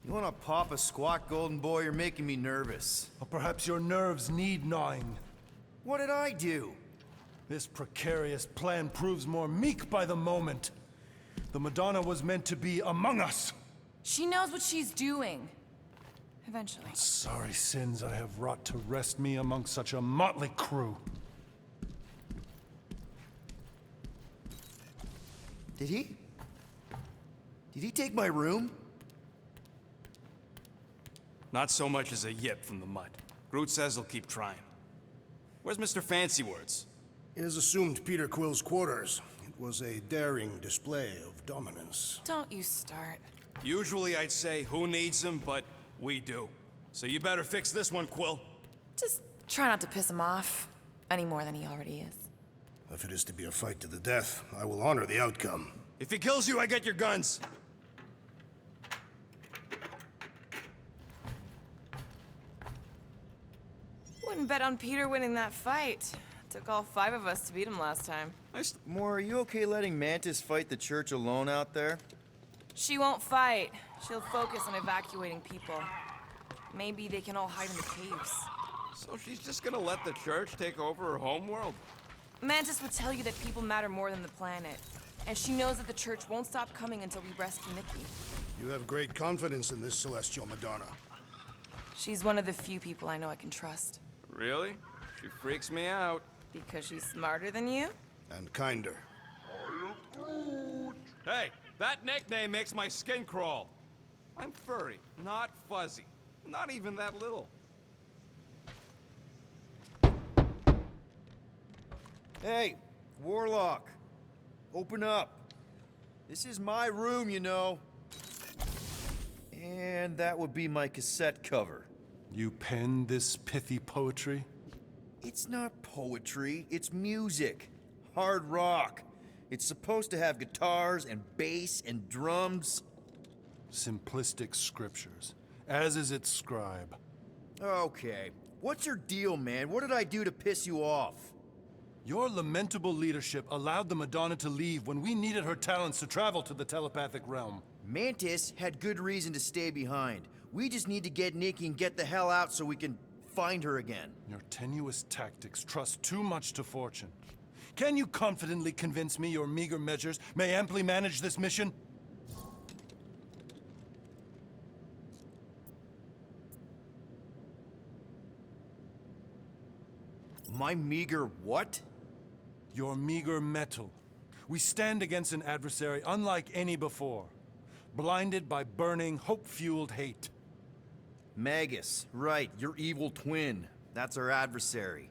You wanna pop a squat, golden boy? You're making me nervous. Or perhaps your nerves need gnawing. What did I do? This precarious plan proves more meek by the moment. The Madonna was meant to be among us. She knows what she's doing. Eventually. Sorry sins I have wrought to wrest me among such a motley crew. Did he? Did he take my room? Not so much as a yip from the mud. Groot says he'll keep trying. Where's Mr. Fancy Words? It is assumed Peter Quill's quarters. It was a daring display of dominance. Don't you start. Usually I'd say, who needs him, but we do. So you better fix this one, Quill. Just try not to piss him off any more than he already is. If it is to be a fight to the death, I will honor the outcome. If he kills you, I get your guns. Wouldn't bet on Peter winning that fight. Took all 5 of us to beat him last time. Moore, are you okay letting Mantis fight the church alone out there? She won't fight. She'll focus on evacuating people. Maybe they can all hide in the caves. So she's just gonna let the church take over her homeworld? Mantis would tell you that people matter more than the planet. And she knows that the church won't stop coming until we rescue Nikki. You have great confidence in this celestial Madonna. She's one of the few people I know I can trust. Really? She freaks me out. Because she's smarter than you? And kinder. Hey, that nickname makes my skin crawl. I'm furry, not fuzzy. Not even that little. Hey, Warlock. Open up. This is my room, you know. And that would be my cassette cover. You penned this pithy poetry? It's not poetry, it's music. Hard rock. It's supposed to have guitars and bass and drums. Simplistic scriptures, as is its scribe. Okay. What's your deal, man? What did I do to piss you off? Your lamentable leadership allowed the Madonna to leave when we needed her talents to travel to the telepathic realm. Mantis had good reason to stay behind. We just need to get Nikki and get the hell out so we can find her again. Your tenuous tactics trust too much to fortune. Can you confidently convince me your meager measures may amply manage this mission? My meager what? Your meager metal. We stand against an adversary unlike any before, blinded by burning, hope-fueled hate. Magus, right, your evil twin. That's our adversary.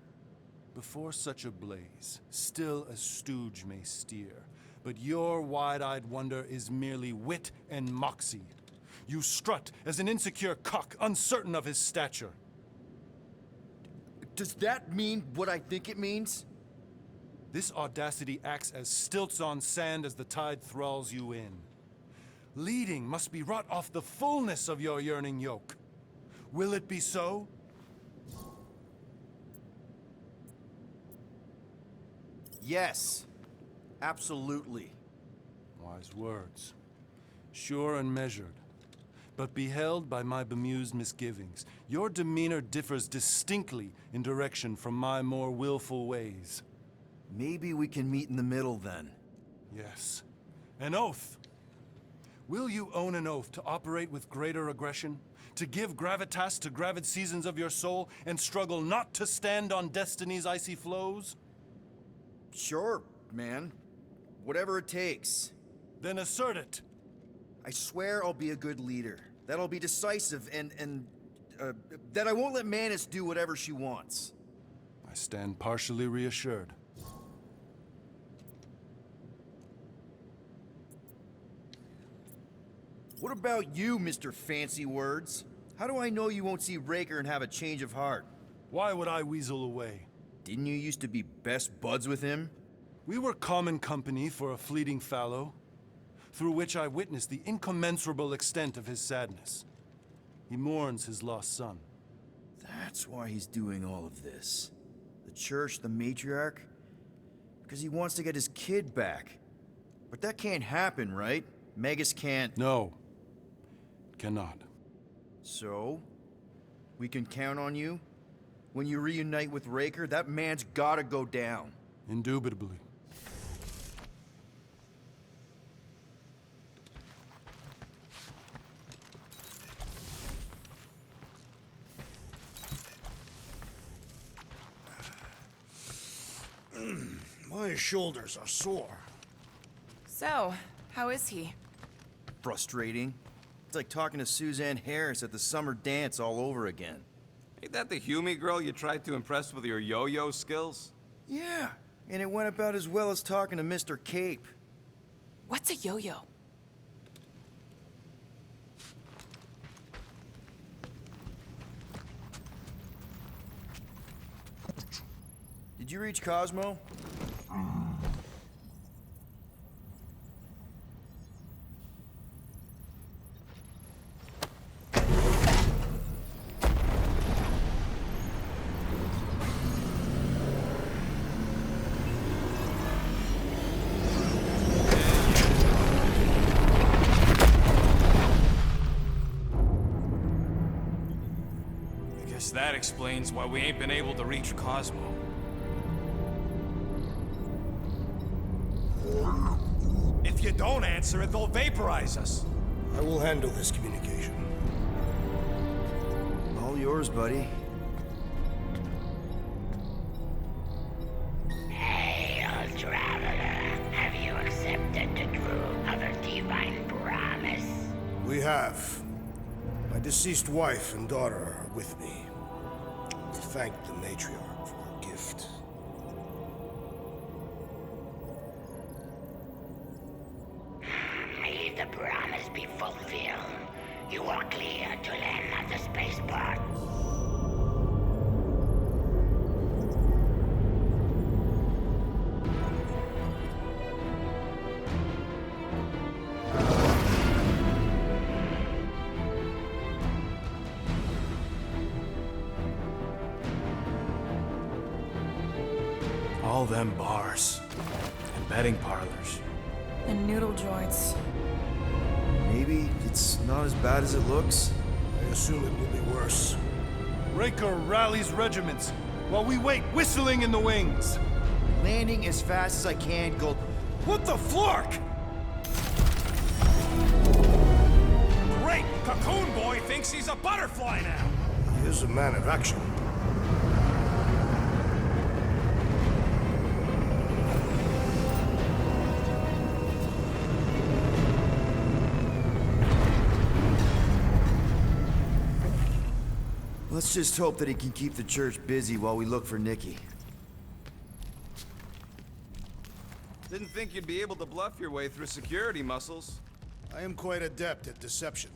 Before such a blaze, still a stooge may steer, but your wide-eyed wonder is merely wit and moxie. You strut as an insecure cock, uncertain of his stature. Does that mean what I think it means? This audacity acts as stilts on sand as the tide thralls you in. Leading must be wrought off the fullness of your yearning yoke. Will it be so? Yes. Absolutely. Wise words. Sure and measured. But beheld by my bemused misgivings, your demeanor differs distinctly in direction from my more willful ways. Maybe we can meet in the middle then. Yes. An oath. Will you own an oath to operate with greater aggression? To give gravitas to gravid seasons of your soul and struggle not to stand on destiny's icy flows? Sure, man. Whatever it takes. Then assert it. I swear I'll be a good leader. That I'll be decisive and that I won't let Mantis do whatever she wants. I stand partially reassured. What about you, Mr. Fancy Words? How do I know you won't see Raker and have a change of heart? Why would I weasel away? Didn't you used to be best buds with him? We were common company for a fleeting fallow, through which I witnessed the incommensurable extent of his sadness. He mourns his lost son. That's why he's doing all of this. The church, the matriarch? Because he wants to get his kid back. But that can't happen, right? Magus can't... No, cannot. So? We can count on you? When you reunite with Raker, that man's gotta go down. Indubitably. My shoulders are sore. So, how is he? Frustrating. It's like talking to Suzanne Harris at the summer dance all over again. Ain't that the Hume girl you tried to impress with your yo-yo skills? Yeah, and it went about as well as talking to Mr. Cape. What's a yo-yo? Did you reach Cosmo? I guess that explains why we ain't been able to reach Cosmo. If you don't answer it, they'll vaporize us. I will handle this communication. All yours, buddy. Hail, traveler. Have you accepted the true of a divine promise? We have. My deceased wife and daughter are with me. To thank the matriarch for her gift. May the promise be fulfilled. You are clear to land at the spaceport. All them bars and betting parlors. And noodle joints. Maybe it's not as bad as it looks. I assume it will be worse. Raker rallies regiments while we wait whistling in the wings. Landing as fast as I can, Gold. What the flark? Great! Cocoon Boy thinks he's a butterfly now! He is a man of action. Let's just hope that he can keep the church busy while we look for Nikki. Didn't think you'd be able to bluff your way through security muscles. I am quite adept at deception.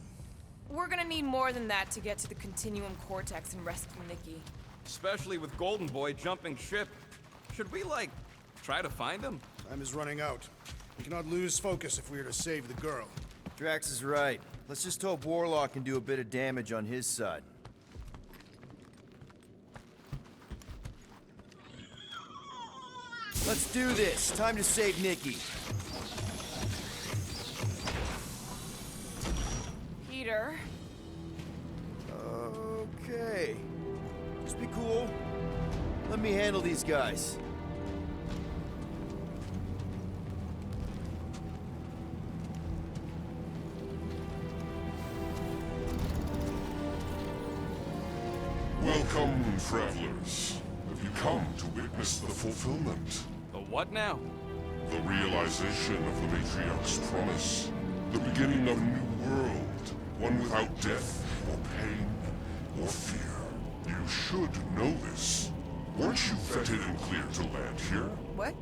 We're gonna need more than that to get to the Continuum Cortex and rescue Nikki. Especially with Golden Boy jumping ship. Should we, like, try to find him? Time is running out. We cannot lose focus if we are to save the girl. Drax is right. Let's just hope Warlock can do a bit of damage on his side. Let's do this. Time to save Nikki. Peter? Okay. Just be cool. Let me handle these guys. Welcome, travelers. Have you come to witness the fulfillment? The what now? The realization of the Matriarch's promise. The beginning of a new world. One without death, or pain, or fear. You should know this. Weren't you vetted and cleared to land here? What?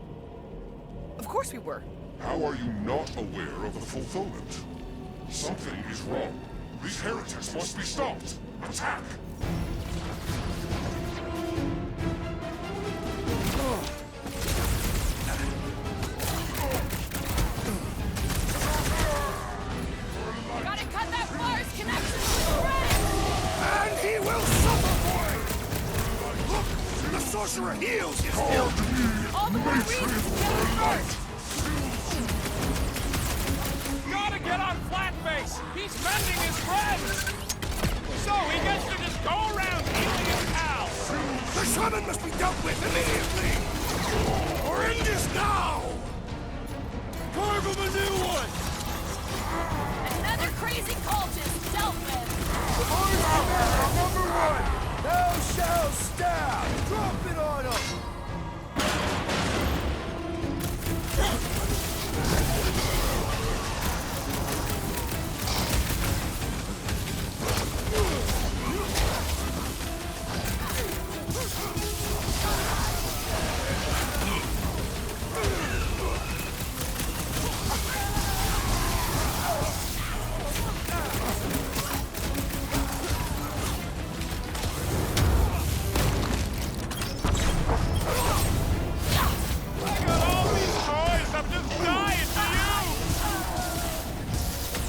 Of course we were. How are you not aware of the fulfillment? Something is wrong. These heretics must be stopped. Attack! Gotta cut that Mars connection to the thread! And he will suffer for it! Look! The sorcerer heals his ill. All the more reason to get him first! Gotta get on Flatface! He's mending his friends! So he gets to just go around healing his pals. The shaman must be dealt with immediately! Horrendous now! Carve him a new one! Another crazy cultist dealt with. Number one! Thou shalt stab! Drop it on him!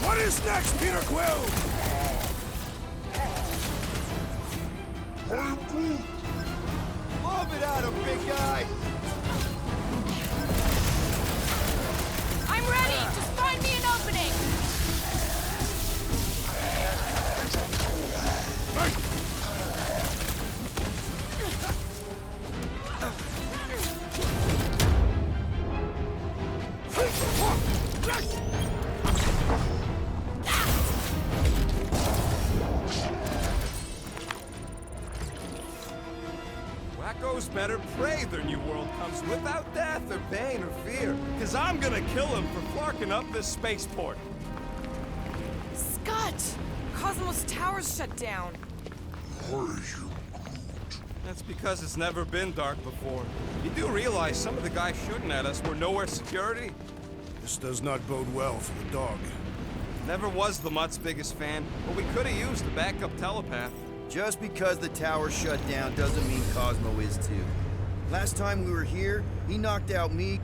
What is next, Peter Quill? Lob it at him, big guy! I'm ready! Just find me an opening! Wacko's better prey their new world comes without death or pain or fear. Cause I'm gonna kill him for flarking up this spaceport. Scott! Cosmos Tower's shut down. That's because it's never been dark before. You do realize some of the guys shooting at us were nowhere security? This does not bode well for the dog. Never was the Mutt's biggest fan, but we could have used a backup telepath. Just because the tower shut down doesn't mean Cosmo is too. Last time we were here, he knocked out me,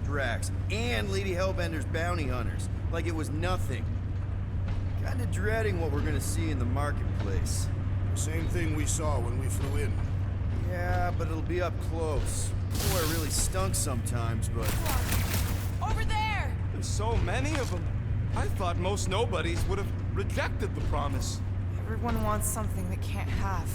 Drax, and Lady Hellbender's bounty hunters, like it was nothing. Kinda dreading what we're gonna see in the marketplace. Same thing we saw when we flew in. Yeah, but it'll be up close. Boy, it really stunk sometimes, but... Over there! There's so many of them. I thought most nobodies would have rejected the promise. Everyone wants something they can't have.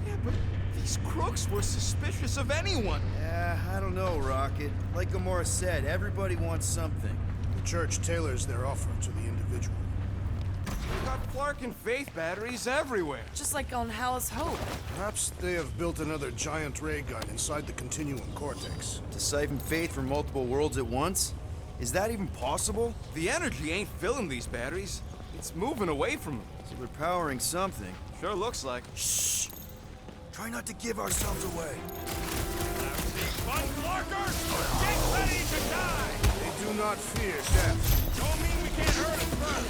Yeah, but these crooks were suspicious of anyone. Yeah, I don't know, Rocket. Like Gamora said, everybody wants something. The church tailors their offer to the individual. They've got Flark and Faith batteries everywhere. Just like on Hallis Hope. Perhaps they have built another giant ray gun inside the Continuum Cortex. To siphon faith from multiple worlds at once? Is that even possible? The energy ain't filling these batteries. It's moving away from them. So they're powering something. Sure looks like. Shh! Try not to give ourselves away. Fun Flarkers, get ready to die! They do not fear death. Don't mean we can't hurt them first.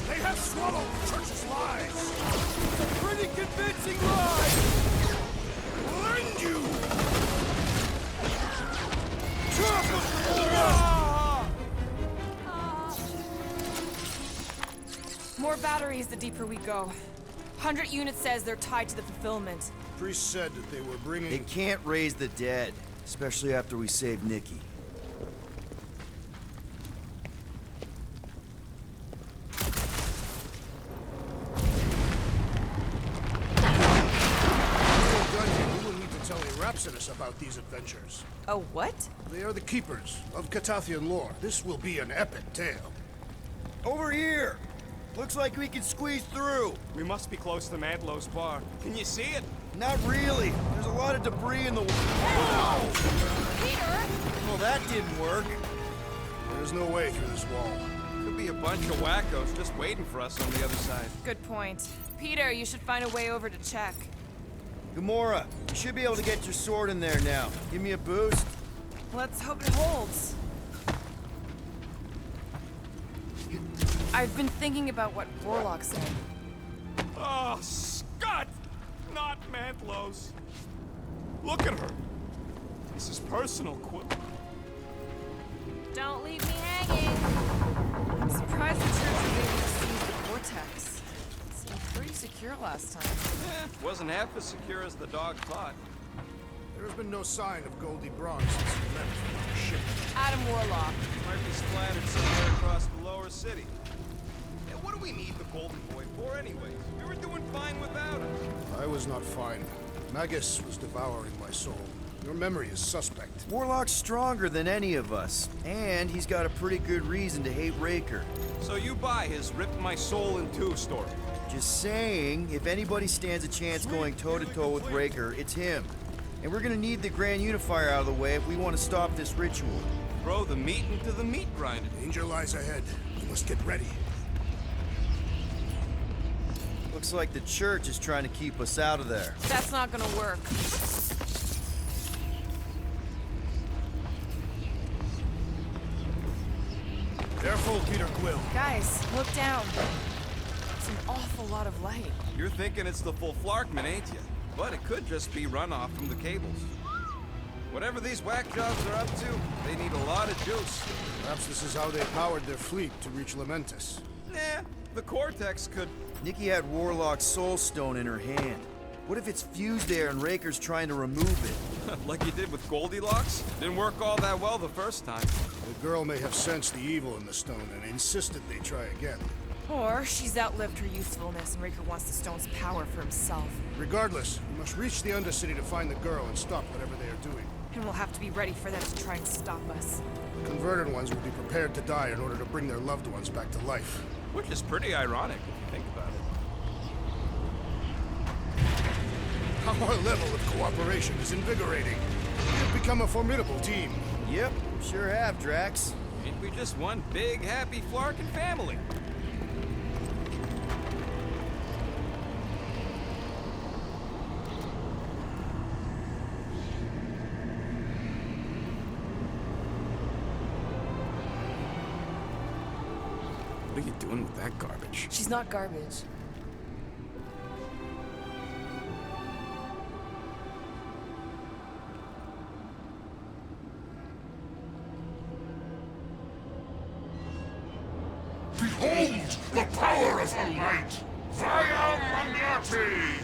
They have swallowed the church's lies. Pretty convincing lie! Lend you! More batteries the deeper we go. 100 units says they're tied to the fulfillment. Priest said that they were bringing... They can't raise the dead, especially after we save Nikki. We will need to tell Rhapsodus about these adventures. Oh, what? They are the keepers of Catathian lore. This will be an epic tale. Over here! Looks like we can squeeze through. We must be close to Mantlo's bar. Can you see it? Not really. There's a lot of debris in the... Peter! Well, that didn't work. There's no way through this wall. Could be a bunch of wackos just waiting for us on the other side. Good point. Peter, you should find a way over to check. Gamora, you should be able to get your sword in there now. Give me a boost. Let's hope it holds. I've been thinking about what Warlock said. Oh, Scott! Not Mantlo's. Look at her. This is personal, Quill. Don't leave me hanging. I'm surprised the church was able to seize the vortex. It seemed pretty secure last time. Wasn't half as secure as the dog thought. There There's been no sign of Goldie Braun since he left for the ship. Adam Warlock. Might be splattered somewhere across the lower city. Yeah, what do we need the Golden Boy for anyways? We were doing fine without him. I was not fine. Magus was devouring my soul. Your memory is suspect. Warlock's stronger than any of us, and he's got a pretty good reason to hate Raker. So you buy his rip my soul in two story. Just saying, if anybody stands a chance going toe-to-toe with Raker, it's him. And we're gonna need the Grand Unifier out of the way if we want to stop this ritual. Throw the meat into the meat grinder. Danger lies ahead. We must get ready. Looks like the church is trying to keep us out of there. That's not gonna work. Careful, Peter Quill. Guys, look down. It's an awful lot of light. You're thinking it's the full Flarkman, ain't you? But it could just be runoff from the cables. Whatever these whack jobs are up to, they need a lot of juice. Perhaps this is how they powered their fleet to reach Lamentus. Nah, the Cortex could... Nikki had Warlock's soul stone in her hand. What if it's fused there and Raker's trying to remove it? like you did with Goldilocks? Didn't work all that well the first time. The girl may have sensed the evil in the stone and insisted they try again. Or she's outlived her usefulness and Raker wants the stone's power for himself. Regardless, we must reach the Undercity to find the girl and stop whatever they are doing. And we'll have to be ready for them to try and stop us. The converted ones will be prepared to die in order to bring their loved ones back to life. Which is pretty ironic if you think about it. Our level of cooperation is invigorating. We have become a formidable team. Yep, sure have, Drax. Ain't we just one big, happy Flarkin family? What are you doing with that garbage? She's not garbage. Behold the power of the light! Via Maniati!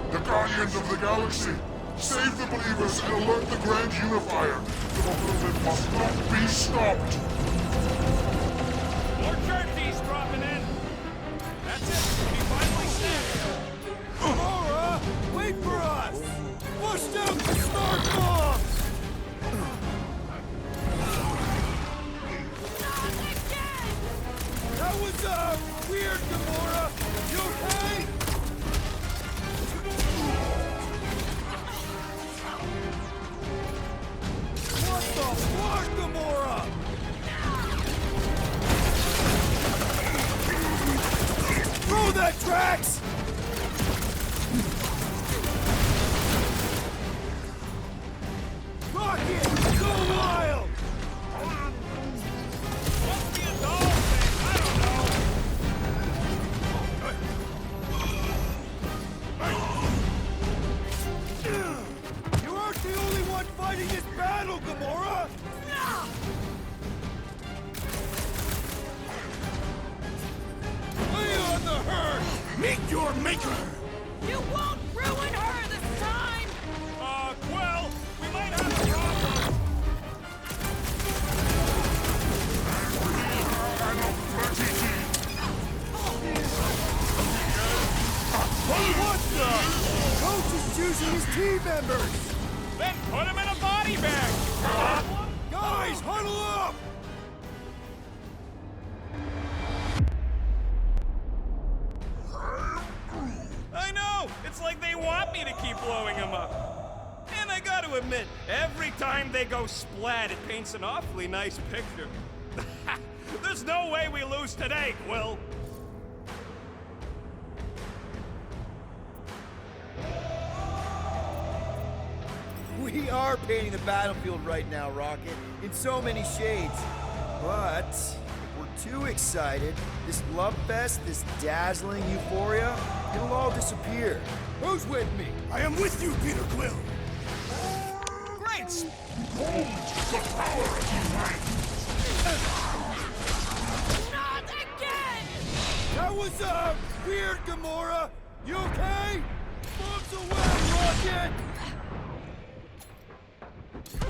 The Guardians of the Galaxy! Save the believers and alert the Grand Unifier! The movement must not be stopped! More jerseys dropping in. That's it. He finally snapped. Aurora, wait for us! Push down the Star Bomb! That was, weird, Gamora! You okay? What the fuck, Gamora? Throw that, Drax! Rocket, go wild! Must be a doll thing. I don't know. You aren't the only one fighting this battle, Gamora! Lay on the herd! Meet your maker! You won't ruin her this time! Quill, we might have a problem. What the? Coach is choosing his team members! Then put him in a body bag. Guys, huddle up! I know! It's like they want me to keep blowing him up. And I gotta admit, every time they go splat, it paints an awfully nice picture. There's no way we lose today, Quill. We are painting the battlefield right now, Rocket, in so many shades. But if we're too excited, this love fest, this dazzling euphoria, It'll all disappear. Who's with me? I am with you, Peter Quill. Great! Not again! That was, weird, Gamora! You okay? Bombs away, Rocket!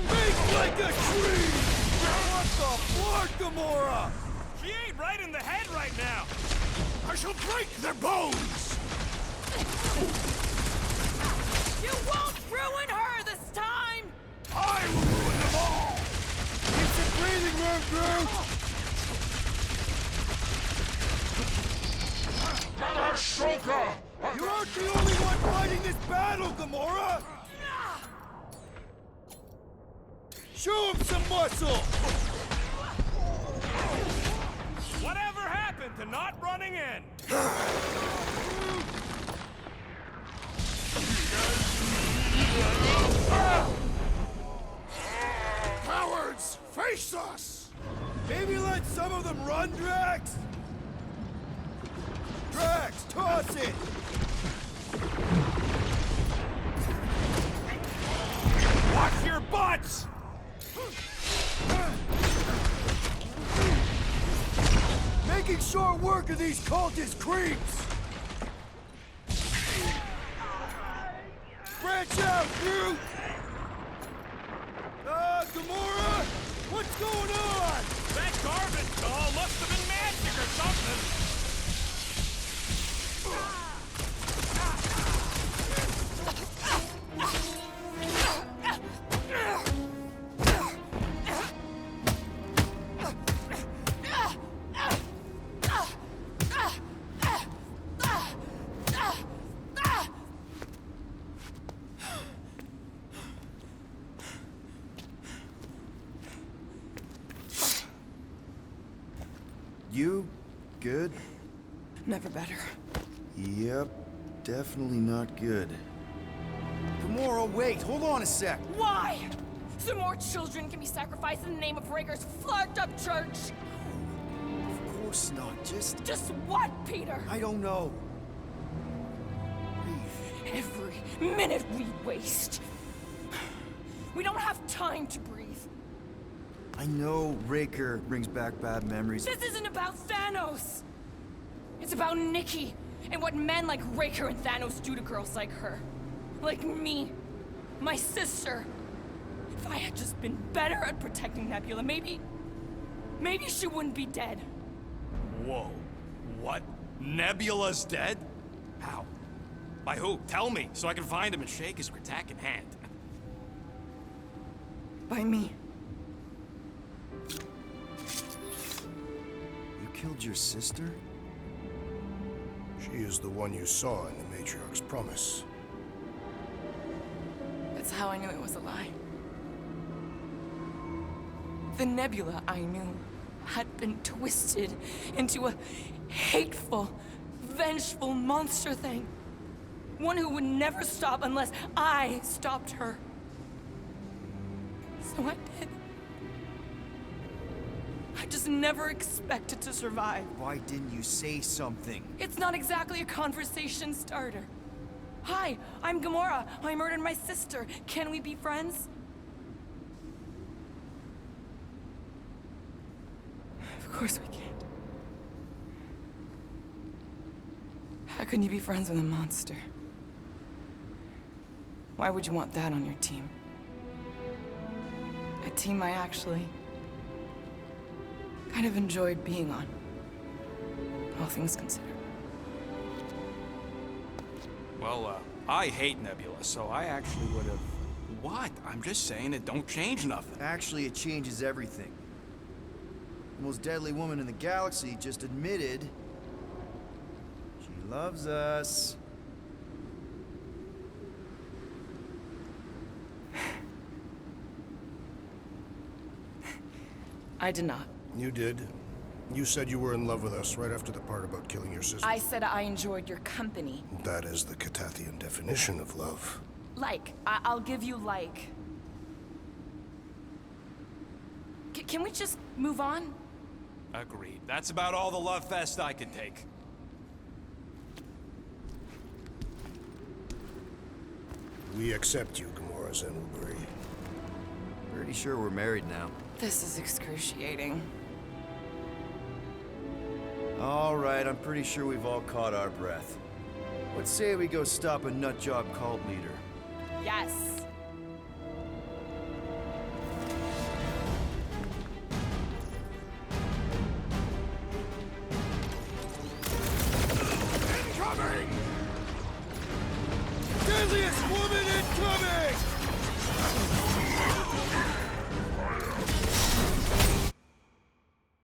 Make like a tree! What the fuck, Gamora? She ain't right in the head right now! I shall break their bones! You won't ruin her this time! I will ruin them all! Keep some breathing room, Groot! Ashoka! You aren't the only one fighting this battle, Gamora! Show him some muscle! Whatever happened to not running in? Cowards, face us! Maybe let some of them run, Drax? Drax, toss it! Watch your butts! Making short work of these cultist creeps! Branch out, Groot! Gamora? What's going on? That garbage doll must have been magic or something! You good? Never better. Yep, definitely not good. Gamora, wait, hold on a sec. Why? So more children can be sacrificed in the name of Raker's flarked up church? Of course not, Just what, Peter? I don't know. Breathe. Every minute we waste. We don't have time to breathe. I know Raker brings back bad memories. This isn't about Thanos. It's about Nikki and what men like Raker and Thanos do to girls like her. Like me. My sister. If I had just been better at protecting Nebula, maybe she wouldn't be dead. Whoa. What? Nebula's dead? How? By who? Tell me, so I can find him and shake his Kratak in hand. By me. You killed your sister? She is the one you saw in the Matriarch's promise. That's how I knew it was a lie. The Nebula I knew had been twisted into a hateful, vengeful monster thing. One who would never stop unless I stopped her. So I did. I just never expected to survive. Why didn't you say something? It's not exactly a conversation starter. Hi, I'm Gamora. I murdered my sister. Can we be friends? Of course we can't. How can you be friends with a monster? Why would you want that on your team? A team I actually kind of enjoyed being on, all things considered. Well, I hate Nebula, so I actually would have... What? I'm just saying it don't change nothing. Actually, it changes everything. The most deadly woman in the galaxy just admitted she loves us. I did not. You did. You said you were in love with us right after the part about killing your sister. I said I enjoyed your company. That is the Catathian definition of love. Like. I'll give you like. Can we just move on? Agreed. That's about all the love fest I can take. We accept you, Gamora Zenobri. Pretty sure we're married now. This is excruciating. All right, I'm pretty sure we've all caught our breath. Let's say we go stop a nutjob cult leader. Yes.